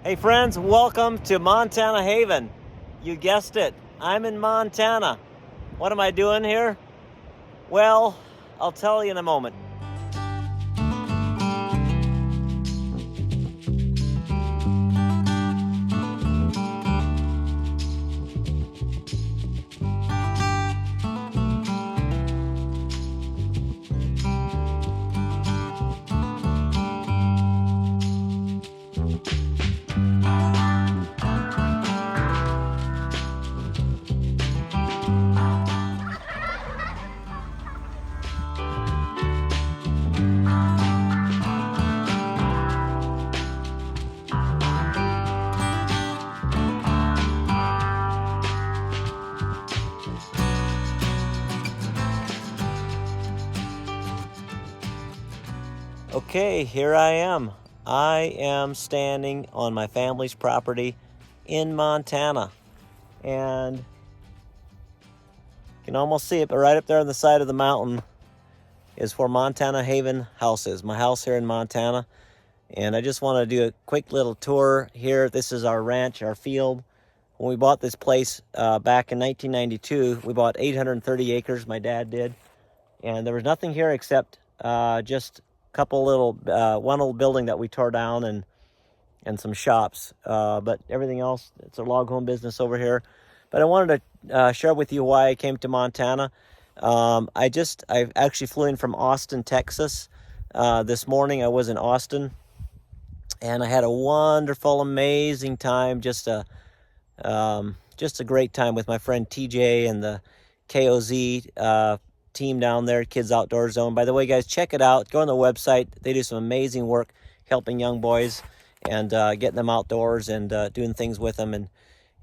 Hey friends, welcome to Montana Haven. You guessed it, I'm in Montana. What am I doing here? Well, I'll tell you in a moment. Okay, here I am. I am standing on my family's property in Montana. And you can almost see it, but right up there on the side of the mountain is where Montana Haven House is. My house here in Montana. And I just want to do a quick little tour here. This is our ranch, our field. When we bought this place back in 1992, we bought 830 acres, my dad did. And there was nothing here except just a couple little, one old building that we tore down and some shops. But everything else, it's a log home business over here. But I wanted to share with you why I came to Montana. I actually flew in from Austin, Texas. This morning I was in Austin. And I had a wonderful, amazing time. Just a great time with my friend TJ and the KOZ team down there, Kids Outdoor Zone. By the way, guys, check it out. Go on the website. They do some amazing work helping young boys and getting them outdoors and doing things with them. And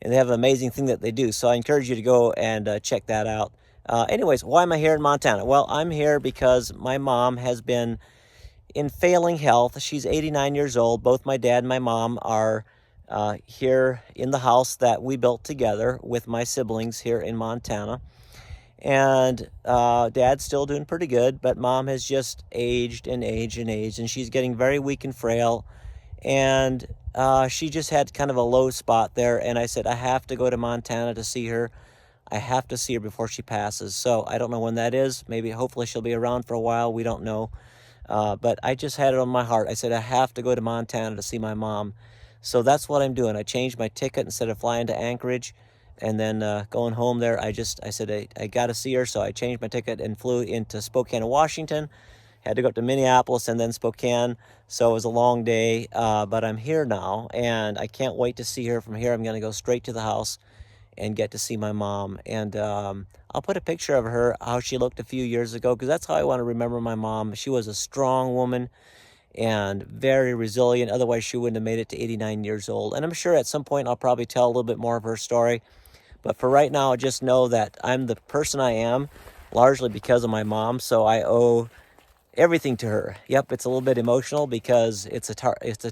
they have an amazing thing that they do. So I encourage you to go and check that out. Anyways, why am I here in Montana? Well, I'm here because my mom has been in failing health. She's 89 years old. Both my dad and my mom are here in the house that we built together with my siblings here in Montana. And dad's still doing pretty good, but mom has just aged and aged and aged, and she's getting very weak and frail. And she just had kind of a low spot there. And I said, I have to go to Montana to see her. I have to see her before she passes. So I don't know when that is. Maybe, hopefully she'll be around for a while. We don't know. But I just had it on my heart. I said, I have to go to Montana to see my mom. So that's what I'm doing. I changed my ticket. Instead of flying to Anchorage and then going home there, I said, I got to see her. So I changed my ticket and flew into Spokane, Washington. Had to go up to Minneapolis and then Spokane. So it was a long day, but I'm here now. And I can't wait to see her. From here, I'm going to go straight to the house and get to see my mom. And I'll put a picture of her, how she looked a few years ago, because that's how I want to remember my mom. She was a strong woman and very resilient. Otherwise, she wouldn't have made it to 89 years old. And I'm sure at some point I'll probably tell a little bit more of her story. But for right now, just know that I'm the person I am largely because of my mom. So I owe everything to her. Yep, it's a little bit emotional because it's a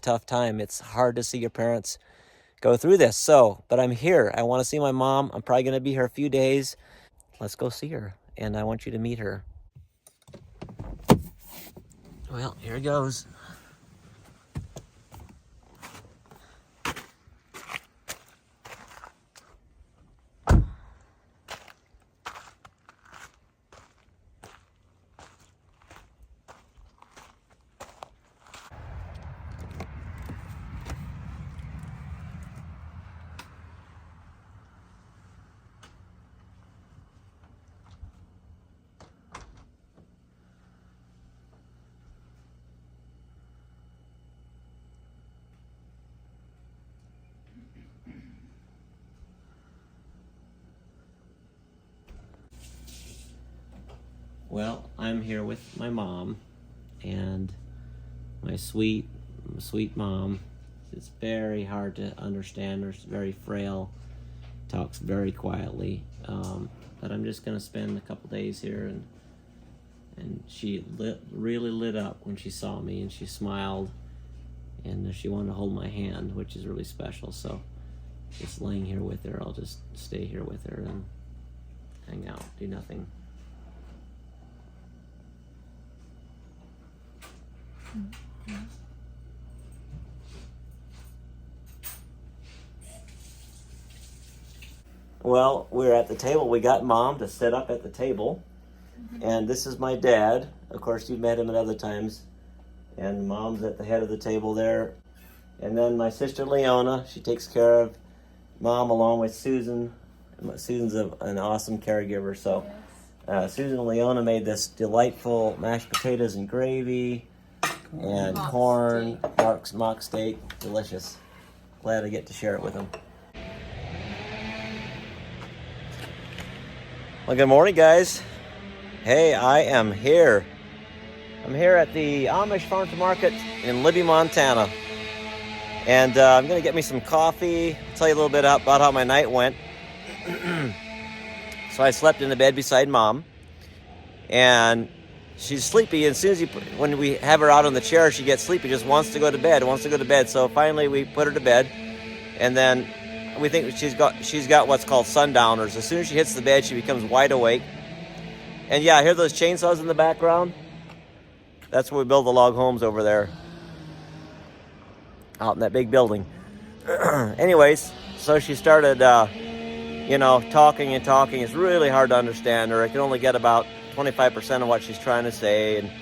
tough time. It's hard to see your parents go through this. So, but I'm here. I want to see my mom. I'm probably going to be here a few days. Let's go see her. And I want you to meet her. Well, here it goes. Well, I'm here with my mom and my sweet mom. It's very hard to understand her. She's very frail, talks very quietly. But I'm just going to spend a couple days here, and she really lit up when she saw me, and she smiled, and she wanted to hold my hand, which is really special. So just laying here with her, I'll just stay here with her and hang out, do nothing. Well, we're at the table. We got Mom to sit up at the table. And this is my dad. Of course, you've met him at other times. And Mom's at the head of the table there. And then my sister Leona, she takes care of Mom along with Susan. Susan's an awesome caregiver. So Susan and Leona made this delightful mashed potatoes and gravy and corn, mock steak. Delicious. Glad I get to share it with them. Well, good morning, guys. Hey, I am here. I'm here at the Amish Farm to Market in Libby, Montana. And I'm going to get me some coffee, tell you a little bit about how my night went. So I slept in the bed beside Mom. And she's sleepy. And as soon as when we have her out on the chair, she gets sleepy, just wants to go to bed, So finally we put her to bed. And then we think she's got what's called sundowners. As soon as she hits the bed, she becomes wide awake. And yeah, I hear those chainsaws in the background. That's where we build the log homes over there, out in that big building. Anyways, so she started, talking and talking. It's really hard to understand her. I can only get about 25% of what she's trying to say. And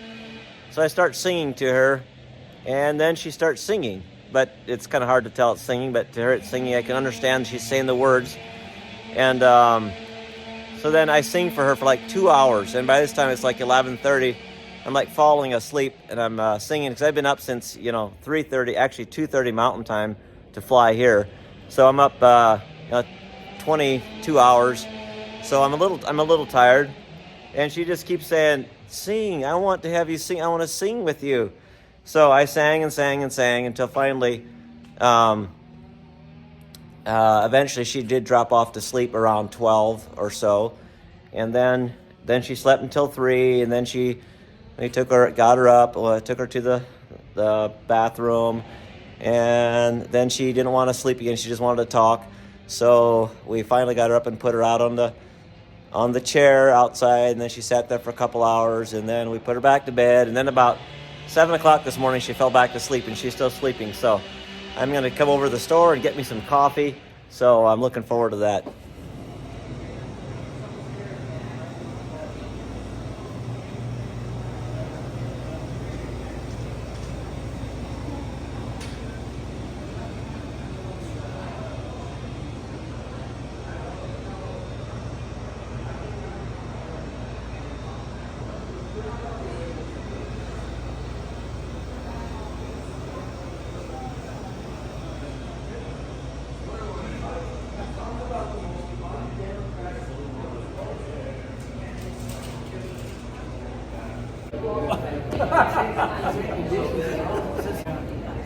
so I start singing to her, and then she starts singing. But it's kind of hard to tell it's singing, but to her it's singing. I can understand she's saying the words. And so then I sing for her for like 2 hours. And by this time it's like 11:30. I'm like falling asleep, and I'm singing because I've been up since, 3:30, actually 2:30 Mountain Time to fly here. So I'm up 22 hours. So I'm a little tired. And she just keeps saying, "Sing, I want to have you sing. I want to sing with you." So I sang and sang and sang until finally, eventually she did drop off to sleep around 12 or so. And then she slept until 3, and then we got her up, took her to the bathroom, and then she didn't want to sleep again. She just wanted to talk. So we finally got her up and put her out on the chair outside, and then she sat there for a couple hours, and then we put her back to bed. And then about 7 o'clock this morning, she fell back to sleep, and she's still sleeping. So I'm going to come over to the store and get me some coffee. So I'm looking forward to that.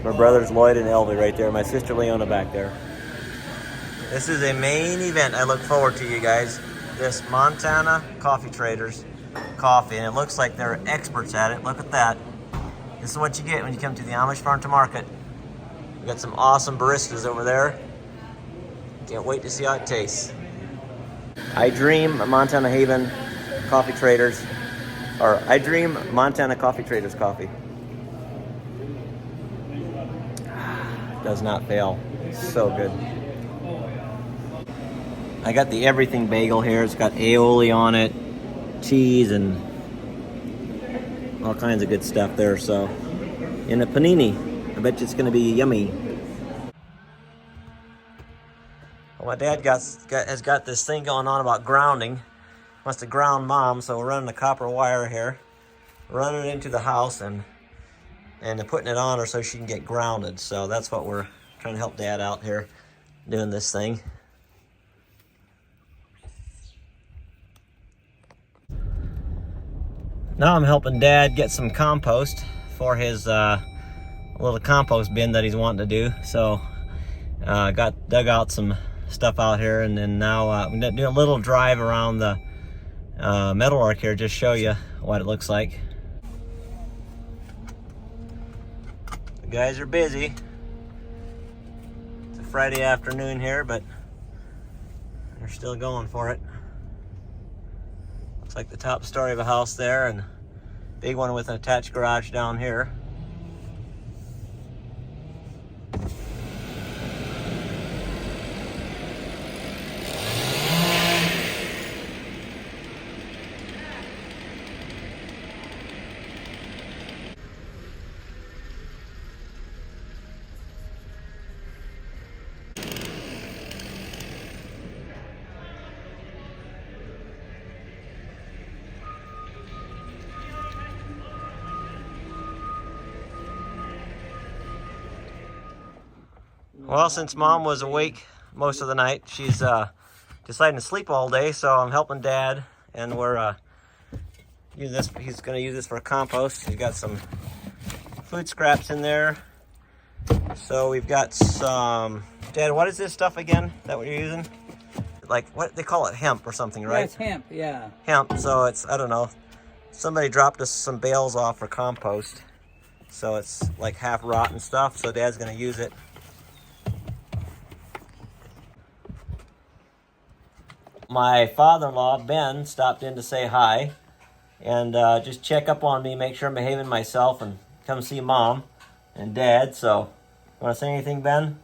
My brothers Lloyd and Elvie right there. My sister Leona back there. This is a main event I look forward to, you guys. This Montana Coffee Traders coffee. And it looks like they're experts at it. Look at that. This is what you get when you come to the Amish Farm to Market. We got some awesome baristas over there. Can't wait to see how it tastes. I dream Montana Haven Coffee Traders. Or I dream Montana Coffee Traders coffee. Does not fail. So good. I got the everything bagel here. It's got aioli on it, cheese, and all kinds of good stuff there. So, in a panini, I bet you it's going to be yummy. Well, my dad has got this thing going on about grounding. Wants to ground Mom, so we're running a copper wire here, running it into the house and putting it on her so she can get grounded. So that's what we're trying to help Dad out here doing this thing. Now I'm helping Dad get some compost for his little compost bin that he's wanting to do. So dug out some stuff out here, and then now I'm gonna do a little drive around the metalwork here, just show you what it looks like. The guys are busy. It's a Friday afternoon here, but they're still going for it. Looks like the top story of a house there, and big one with an attached garage down here. Well, since Mom was awake most of the night, she's deciding to sleep all day, so I'm helping Dad, and we're using this. He's going to use this for compost. He's got some food scraps in there. So we've got some. Dad, what is this stuff again? Is that what you're using? Like, what they call it, hemp or something, right? Yeah, it's hemp, yeah. Hemp. So it's, I don't know. Somebody dropped us some bales off for compost. So it's like half rotten stuff. So Dad's going to use it. My father-in-law, Ben, stopped in to say hi and just check up on me, make sure I'm behaving myself, and come see Mom and Dad. So, want to say anything, Ben?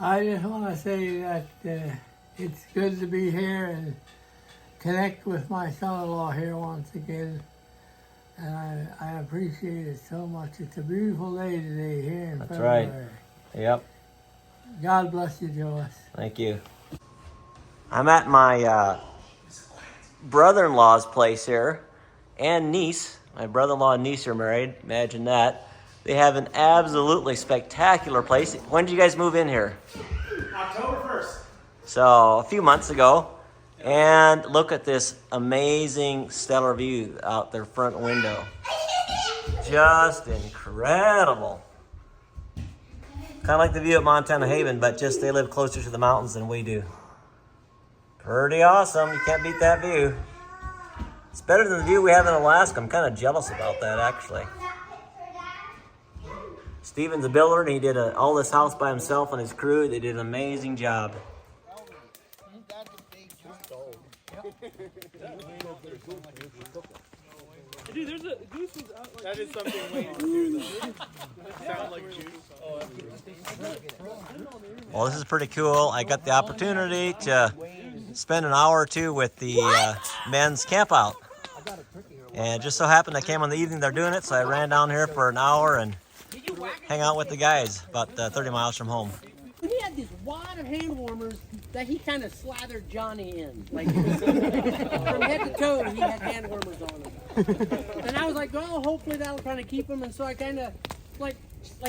I just want to say that it's good to be here and connect with my son-in-law here once again. And I appreciate it so much. It's a beautiful day today here in February. That's right. Yep. God bless you, Joas. Thank you. I'm at my brother-in-law's place here, and niece. My brother-in-law and niece are married. Imagine that. They have an absolutely spectacular place. When did you guys move in here? October 1st. So, a few months ago. And look at this amazing stellar view out their front window. Just incredible. Kind of like the view at Montana Haven, but just they live closer to the mountains than we do. Pretty awesome. You can't beat that view. It's better than the view we have in Alaska. I'm kind of jealous about that, actually. Steven's a builder, and he did all this house by himself and his crew. They did an amazing job. Dude, there's a goose was out like that is something Wayne to do though. Sound like juice. Well, this is pretty cool. I got the opportunity to spend an hour or two with the men's camp out. And it just so happened I came on the evening they're doing it, so I ran down here for an hour and hang out with the guys about 30 miles from home. And he had this wad of hand warmers that he kind of slathered Johnny in. Like, from head to toe, he had hand warmers on him. And I was like, well, hopefully that'll kind of keep him. And so I kind of, like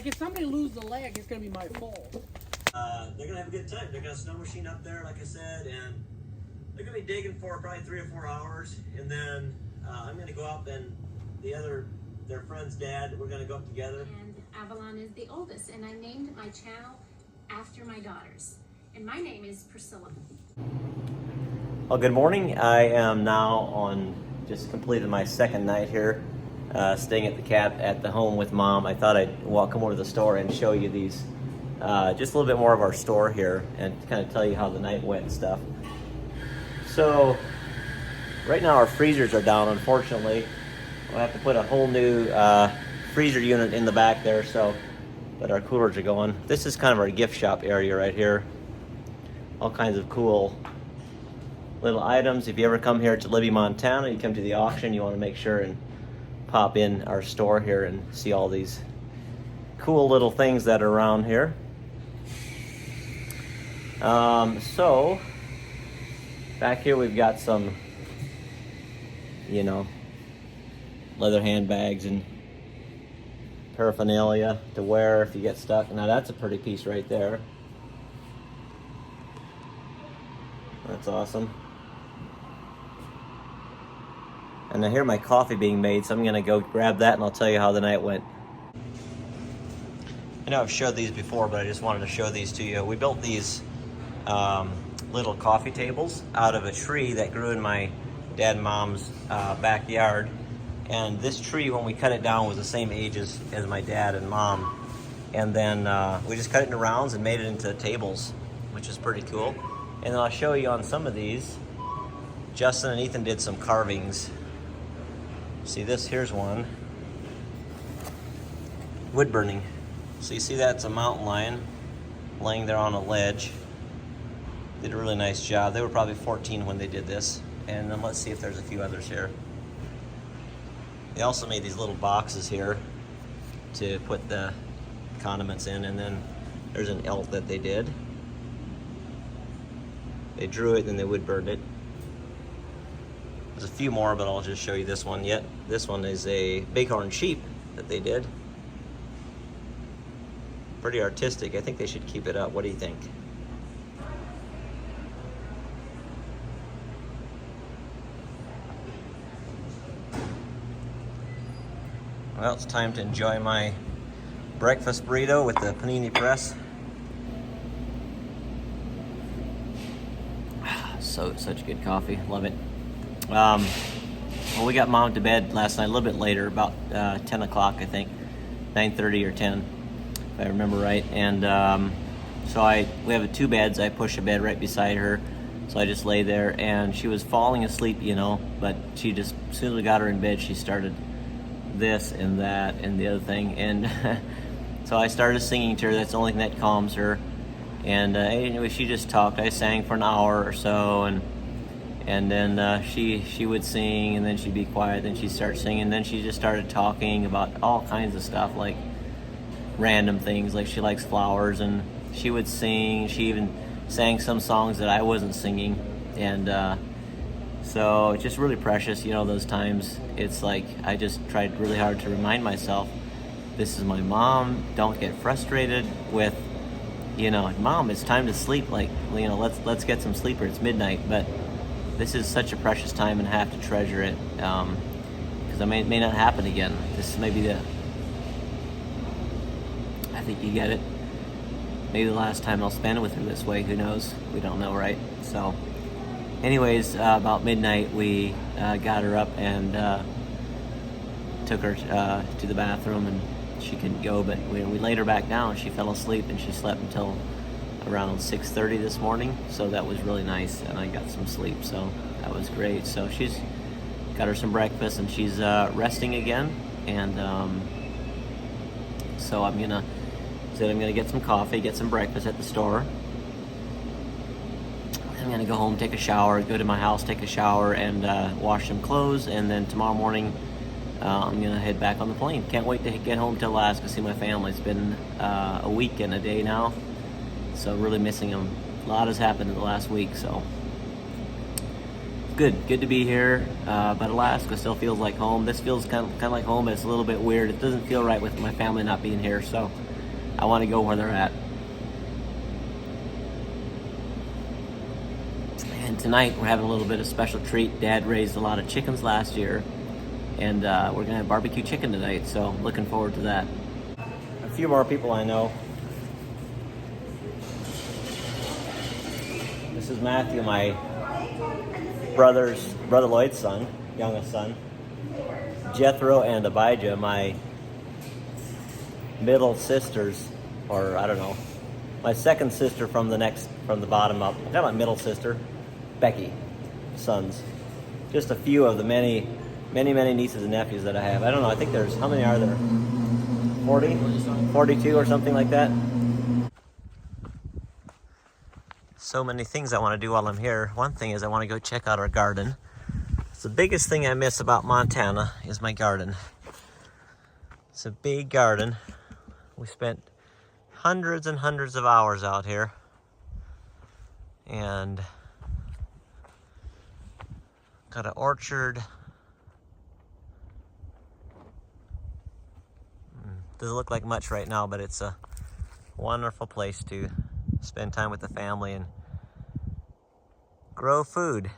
if somebody loses a leg, it's going to be my fault. They're going to have a good time. They're going to snow machine up there, like I said, and they're going to be digging for probably 3 or 4 hours. And then I'm going to go up and their friend's dad, we're going to go up together. And Avalon is the oldest, and I named my channel after my daughters. And my name is Priscilla. Well, good morning. I am now just completed my second night here, staying at the home with Mom. I thought I'd come over to the store and show you these, just a little bit more of our store here and kind of tell you how the night went and stuff. So, right now our freezers are down, unfortunately. We'll have to put a whole new freezer unit in the back there, but our coolers are going. This is kind of our gift shop area right here. All kinds of cool little items. If you ever come here to Libby, Montana, you come to the auction, you want to make sure and pop in our store here and see all these cool little things that are around here. So back here we've got some, leather handbags and paraphernalia to wear if you get stuck. Now that's a pretty piece right there. That's awesome. And I hear my coffee being made, so I'm gonna go grab that and I'll tell you how the night went. I know I've showed these before, but I just wanted to show these to you. We built these little coffee tables out of a tree that grew in my dad and Mom's backyard. And this tree, when we cut it down, was the same age as my dad and Mom. And then we just cut it into rounds and made it into tables, which is pretty cool. And then I'll show you on some of these. Justin and Ethan did some carvings. See this? Here's one. Wood burning. So you see that? It's a mountain lion laying there on a ledge. Did a really nice job. They were probably 14 when they did this. And then let's see if there's a few others here. They also made these little boxes here to put the condiments in, and then there's an elk that they did. They drew it and they wood burned it. There's a few more, but I'll just show you this one. This one is a bighorn sheep that they did. pretty artistic. I think they should keep it up. What do you think? Well, it's time to enjoy my breakfast burrito with the panini press. Such good coffee. Love it. Well, we got Mom to bed last night a little bit later, about 10 o'clock, I think. 9:30 or 10, if I remember right. And so we have 2 beds. I push a bed right beside her. So I just lay there, and she was falling asleep, you know, but she just, as soon as we got her in bed, she started this and that and the other thing. And so I started singing to her. That's the only thing that calms her. And anyway, she just talked. I sang for an hour or so, and then she would sing, and then she'd be quiet, then she'd start singing, and then she just started talking about all kinds of stuff, like random things, like she likes flowers, and she would sing. She even sang some songs that I wasn't singing, and so it's just really precious, you know, those times. It's like I just tried really hard to remind myself, this is my mom. Don't get frustrated with, you know, Mom, it's time to sleep. Like, you know, let's get some sleep, or it's midnight. But this is such a precious time, and I have to treasure it, because it may not happen again. This may be I think you get it, maybe the last time I'll spend with her this way. Who knows? We don't know, right? So anyways, about midnight, we got her up and took her to the bathroom, and she couldn't go, but we laid her back down. She fell asleep, and she slept until around 6:30 this morning, so that was really nice, and I got some sleep, so that was great. So she's got her some breakfast, and she's resting again, and so I'm gonna get some coffee, get some breakfast at the store. I'm gonna go home, take a shower, go to my house, take a shower, and wash some clothes, and then tomorrow morning I'm gonna head back on the plane. Can't wait to get home to Alaska, see my family. It's been a week and a day now, so really missing them. A lot has happened in the last week, so good to be here. But Alaska still feels like home. This feels kind of like home, but it's a little bit weird. It doesn't feel right with my family not being here, so I want to go where they're at. And tonight we're having a little bit of special treat. Dad raised a lot of chickens last year, and we're gonna have barbecue chicken tonight, so looking forward to that. A few more people I know. This is Matthew, my brother Lloyd's son, youngest son. Jethro and Abijah, my middle sisters, or I don't know, my second sister from the bottom up. I'm talking about middle sister, Becky, sons. Just a few of the many nieces and nephews that I have. I don't know, I think there's, how many are there? 40? 42 or something like that? So many things I want to do while I'm here. One thing is I want to go check out our garden. It's the biggest thing I miss about Montana is my garden. It's a big garden. We spent hundreds and hundreds of hours out here. And got an orchard. Doesn't look like much right now, but it's a wonderful place to spend time with the family and grow food.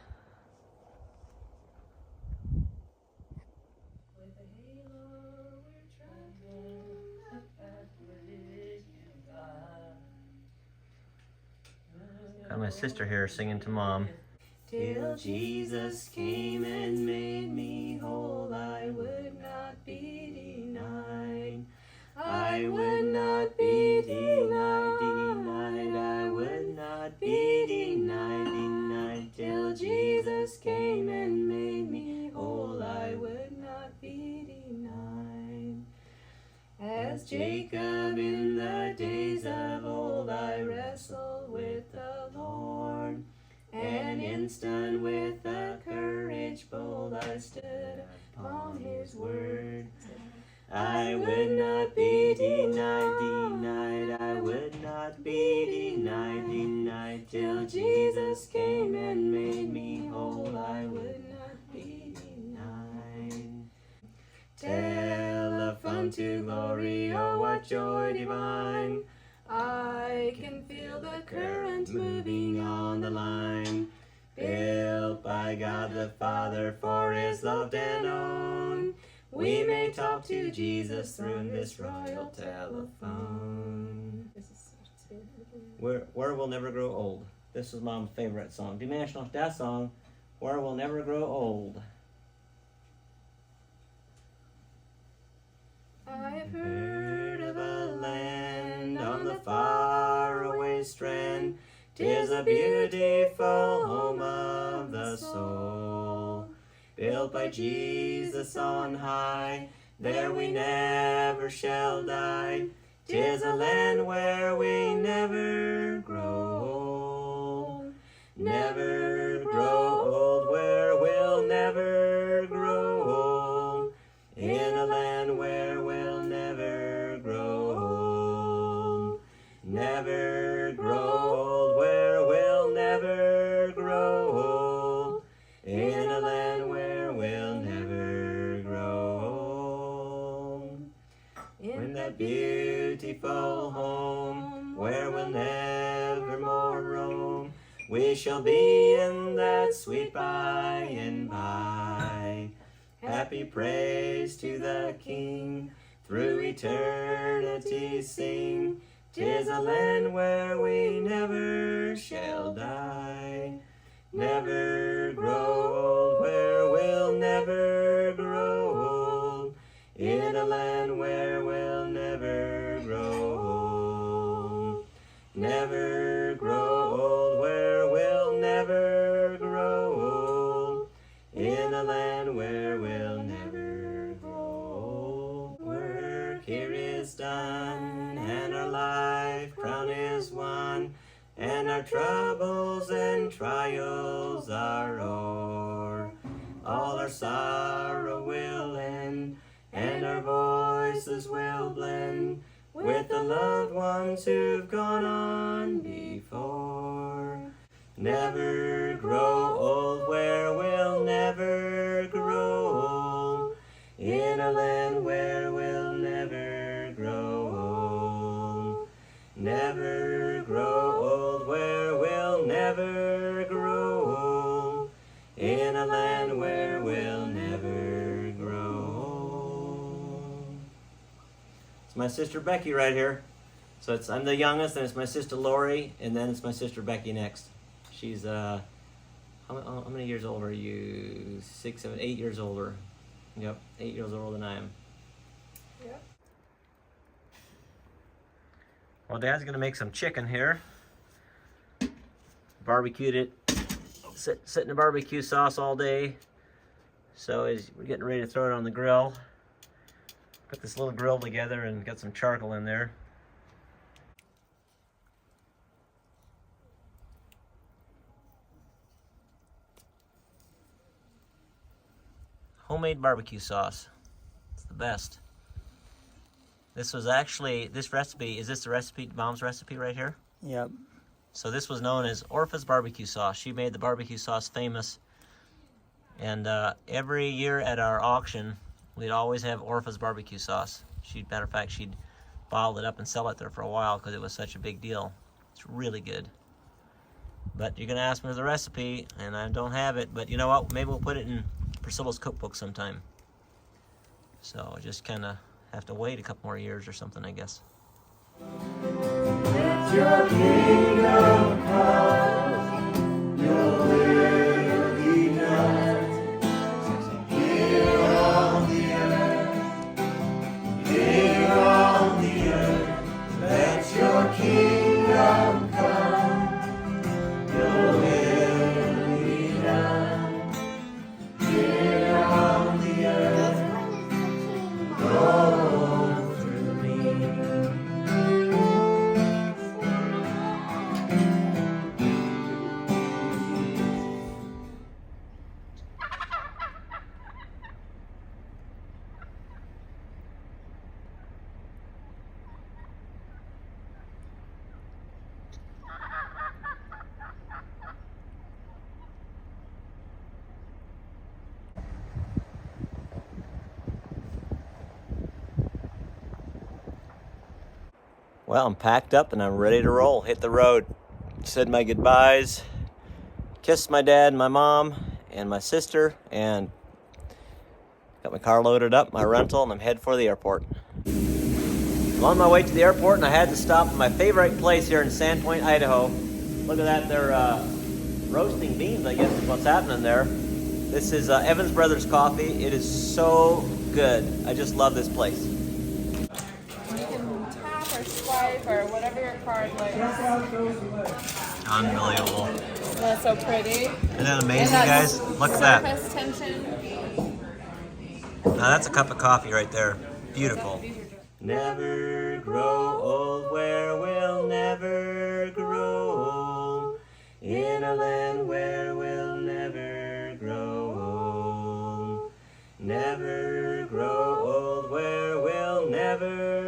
Got my sister here singing to Mom. Till Jesus came and made me whole, I would not be denied. I would not be denied, I would not be denied. Till Jesus came and made me whole, I would not be denied. As Jacob in the days of old, I wrestled with the Lord, and instant with a courage bold, I stood upon his word. I would not be denied, I would not be denied, till Jesus came and made me whole, I would not be denied. Telephone to glory, oh what joy divine, I can feel the current moving on the line, built by God the Father for His loved and own. We may talk to Jesus through this royal telephone. Where We'll Never Grow Old. This is Mom's favorite song. Die Mensch noch das song, Where We'll Never Grow Old. I've heard of a land On the faraway strand, 'tis a beautiful home of the soul. Built by Jesus on high, there we never shall die. 'Tis a land where we never grow old. Never grow old, where we'll never grow old. In a land where we'll never grow old. Never grow old, where we'll never grow old. In a land where we'll never grow old. In that beautiful home where we'll never more roam, we shall be in that sweet by and by. Happy praise to the King, through eternity sing. 'Tis a land where we never shall die. Never grow old, where we'll never grow old. In a land where we'll never grow old. Never grow old, where we'll never grow old. In a land where we'll never grow old. Work here is done, and our life crown is won, and our troubles and trials are o'er. All our sorrow will end, and our voices will blend with the loved ones who've gone on before. Never grow old, where we'll never grow old. In a land where we'll never grow old. Never grow old, where we'll never grow old. In a land where we'll never grow old. It's my sister Becky right here. So I'm the youngest, and it's my sister Lori, and then it's my sister Becky next. She's how many years older are you? 6, 7, 8 years older. Yep, 8 years older than I am. Yep. Well, Dad's gonna make some chicken here. Barbecued it. Sit in the barbecue sauce all day. So we're getting ready to throw it on the grill. Put this little grill together and got some charcoal in there. Homemade barbecue sauce. It's the best. This was actually, this recipe, is this the recipe, Mom's recipe right here? Yep. So this was known as Orpha's barbecue sauce. She made the barbecue sauce famous. And every year at our auction, we'd always have Orpha's barbecue sauce. Matter of fact, she'd bottle it up and sell it there for a while because it was such a big deal. It's really good. But you're gonna ask me for the recipe, and I don't have it. But you know what? Maybe we'll put it in Priscilla's cookbook sometime. So I just kind of have to wait a couple more years or something, I guess. Let your kingdom come, your will be done, here on the earth, let your kingdom come, your will be done, here on the earth, go through me. Well, I'm packed up and I'm ready to roll. Hit the road. Said my goodbyes. Kissed my dad and my mom and my sister, and got my car loaded up, my rental, and I'm headed for the airport. I'm on my way to the airport, and I had to stop at my favorite place here in Sandpoint, Idaho. Look at that, they're roasting beans, I guess is what's happening there. This is Evans Brothers Coffee. It is so good. I just love this place. You can tap or swipe or whatever your card likes. Unbelievable. That's so pretty. Isn't that amazing, guys? Look at that. Surface tension. Now that's a cup of coffee right there. Beautiful. Never grow old where we'll never grow old. In a land where we'll never grow old. Never grow old where we'll never